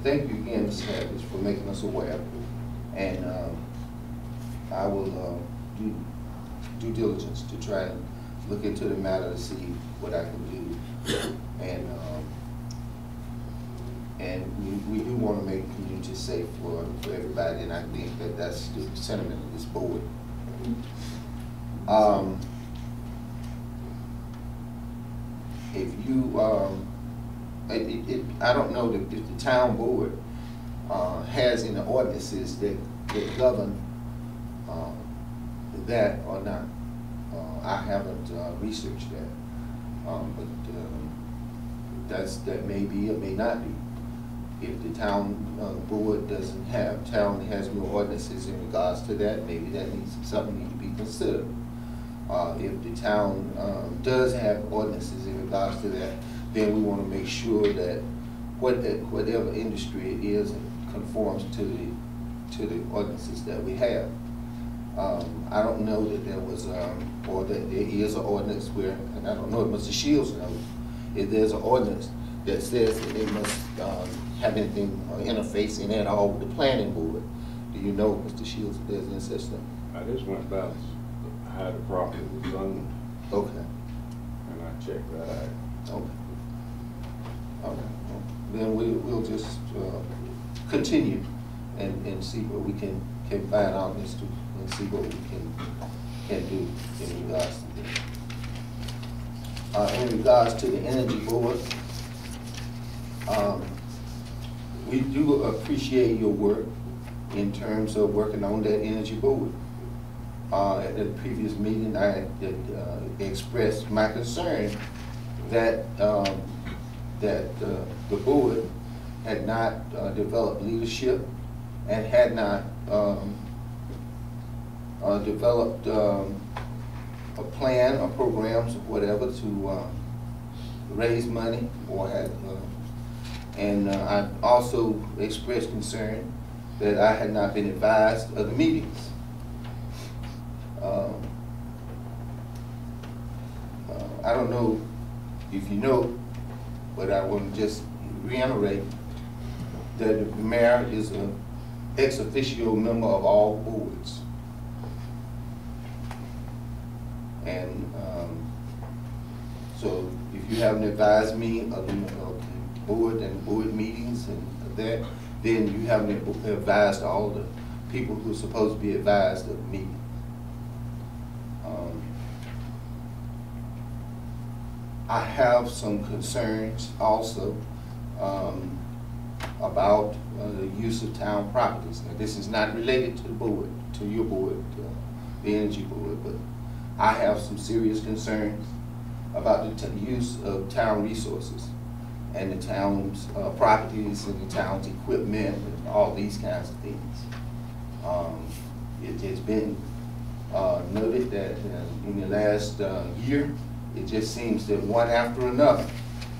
thank you again, Mr. Savage, for making us aware. And I will do due diligence to try and look into the matter to see what I can do. And we do want to make the community safe for everybody, and I think that that's the sentiment of this board. If you, I don't know if the town board has any ordinances that govern that or not. I haven't researched that, but that may be or may not be. If the town board doesn't have, town has no ordinances in regards to that, maybe that needs something to be considered. If the town does have ordinances in regards to that, then we want to make sure that whatever industry it is conforms to the ordinances that we have. I don't know that there was, or that there is an ordinance where, and I don't know if Mr. Shields knows, if there's an ordinance that says that they must have anything interfacing at all with the planning board. Do you know, Mr. Shields, if there's any such thing? I just went about how the property was zoned. Okay. And I checked that out. Okay. Okay. Then we'll just continue and see what we can find out as to, and see what we can do in regards to that. In regards to the energy board, we do appreciate your work in terms of working on that energy board. At the previous meeting, I expressed my concern that the board had not developed leadership and had not developed a plan or programs or whatever to raise money, or had, and I also expressed concern that I had not been advised of the meetings. I don't know if you know, but I want to just reiterate that the mayor is an ex officio member of all boards. And so if you haven't advised me of the board and board meetings and that, then you haven't advised all the people who are supposed to be advised of the meeting. I have some concerns also about the use of town properties. Now, this is not related to the board, to your board, the energy board, but I have some serious concerns about the use of town resources and the town's properties and the town's equipment and all these kinds of things. It has been noted that in the last year, it just seems that one after another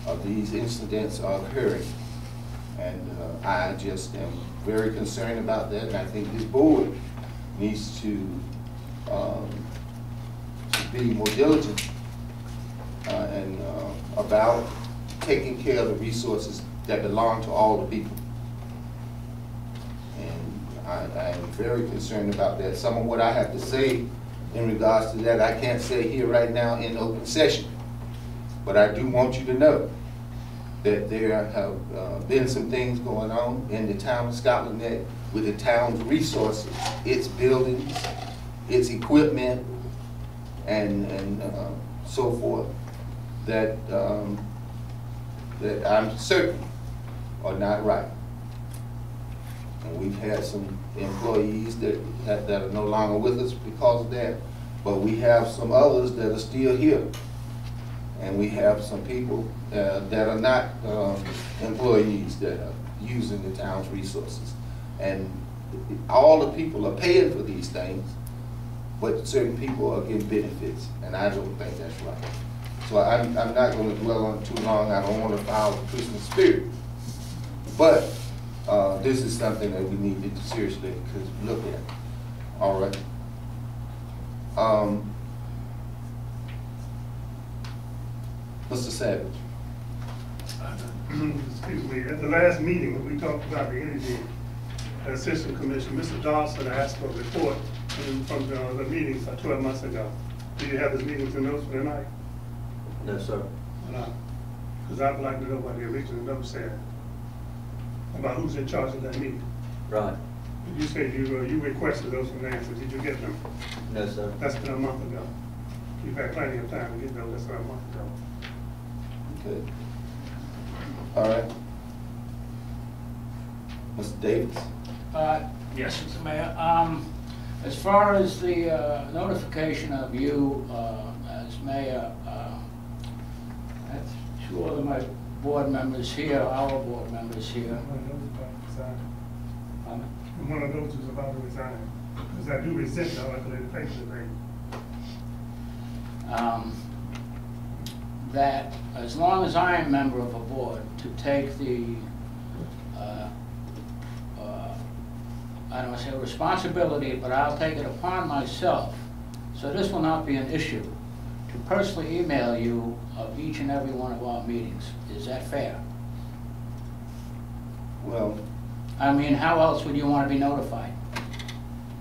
of these incidents are occurring. And I just am very concerned about that, and I think this board needs to be more diligent and about taking care of the resources that belong to all the people. And I am very concerned about that. Some of what I have to say in regards to that, I can't say here right now in open session. But I do want you to know that there have been some things going on in the town of Scotland Neck with the town's resources, its buildings, its equipment, and so forth, that that I'm certain are not right. And we've had some employees that are no longer with us because of that, but we have some others that are still here. And we have some people that are not employees that are using the town's resources. And all the people are paying for these things, but certain people are getting benefits, and I don't think that's right. So I'm not going to dwell on it too long. I don't want to foul the Christmas spirit. But this is something that we need to seriously look at. All right. Mr. Savage. excuse me, at the last meeting, when we talked about the Energy System Commission, Mr. Dawson asked for a report from the meetings 12 months ago. Do you have the meetings and notes for tonight? No, sir. Because I'd like to know what the original note said about who's in charge of that meeting. Right. You said you requested those from Nancy. Did you get them? No, sir. That's been a month ago. You've had plenty of time to get those. That's been a month ago. Okay. All right. Mr. Davis? Yes, Mr. Mayor. As far as the notification of you as mayor, I have two of my board members here, our board members here. One of those is about to resign. Because I do resent the paper thing. That as long as I am a member of a board, to take the, I don't want to say responsibility, but I'll take it upon myself, so this will not be an issue, to personally email you of each and every one of our meetings. Is that fair? Well, I mean, how else would you want to be notified?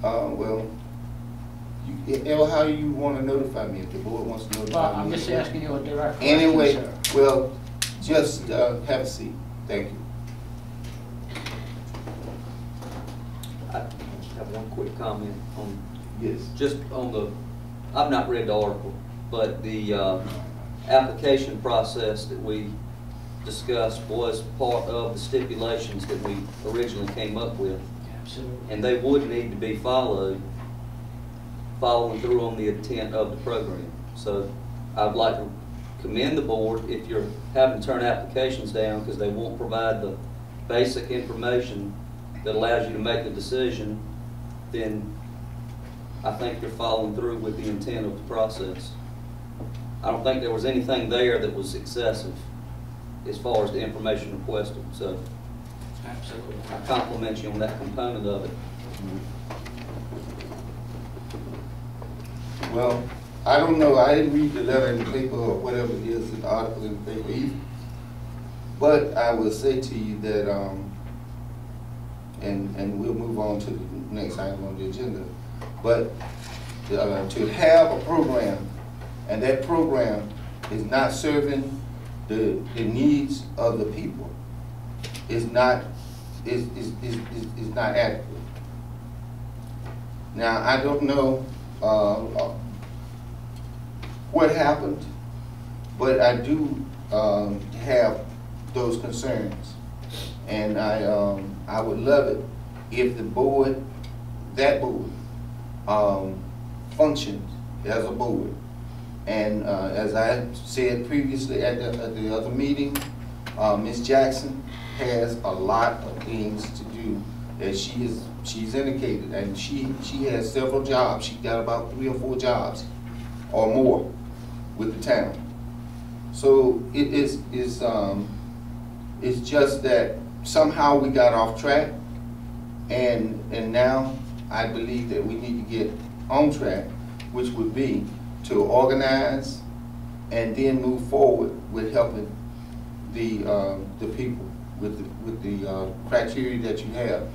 well, how you want to notify me if the board wants to notify me? Well, I'm just asking you a direct question, Anyway, sir. well, just have a seat. Thank you. I have one quick comment on, Yes. just on the, I've not read the article, but the application process that we discussed was part of the stipulations that we originally came up with. Absolutely. And they would need to be following through on the intent of the program. So I'd like to commend the board if you're having to turn applications down because they won't provide the basic information that allows you to make a decision, then I think you're following through with the intent of the process. I don't think there was anything there that was excessive as far as the information requested. So Absolutely. I compliment you on that component of it. Well, I don't know. I didn't read the letter in the paper or whatever it is, the article in the paper either. But I will say to you that, and we'll move on to the next item on the agenda. But to have a program, and that program is not serving the needs of the people, is not adequate. Now, I don't know what happened, but I do have those concerns, and I would love it if the board, that board, functioned as a board. And as I said previously at the other meeting, Ms. Jackson has a lot of things to do, as she's indicated, and she has several jobs. She's got about 3 or 4 jobs or more with the town. So it's just that somehow we got off track, and now I believe that we need to get on track, which would be to organize and then move forward with helping the people with the criteria that you have.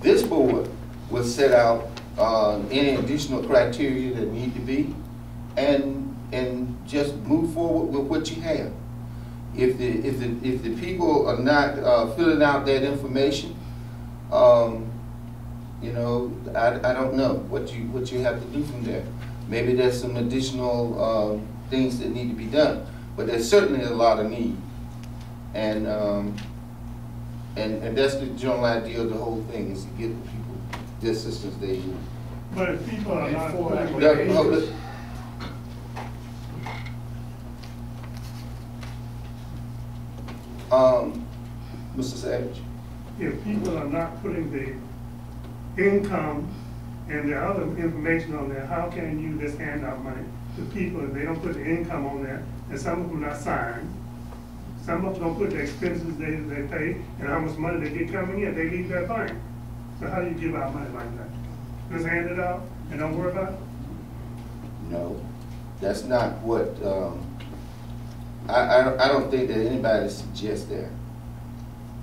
This board will set out any additional criteria that need to be, and just move forward with what you have. If the people are not filling out that information, you know, I don't know what you have to do from there. Maybe there's some additional things that need to be done, but there's certainly a lot of need, and that's the general idea of the whole thing, is to give the people the assistance they need. But if people are not putting Mr. Savage? if people are not putting the income and the other information on there, how can you just hand out money to people if they don't put the income on there, and some of them not signed? Some of them don't put the expenses they pay and how much money they get coming in, they leave that blank. So how do you give out money like that? Just hand it out and don't worry about it? No, that's not what, I don't think that anybody suggests that.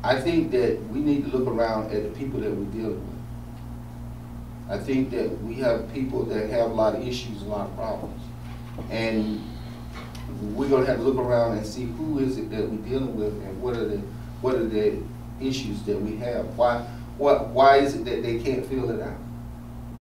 I think that we need to look around at the people that we're dealing with. I think that we have people that have a lot of issues, a lot of problems. And we're gonna have to look around and see who is it that we're dealing with and what are the issues that we have. Why is it that they can't fill it out?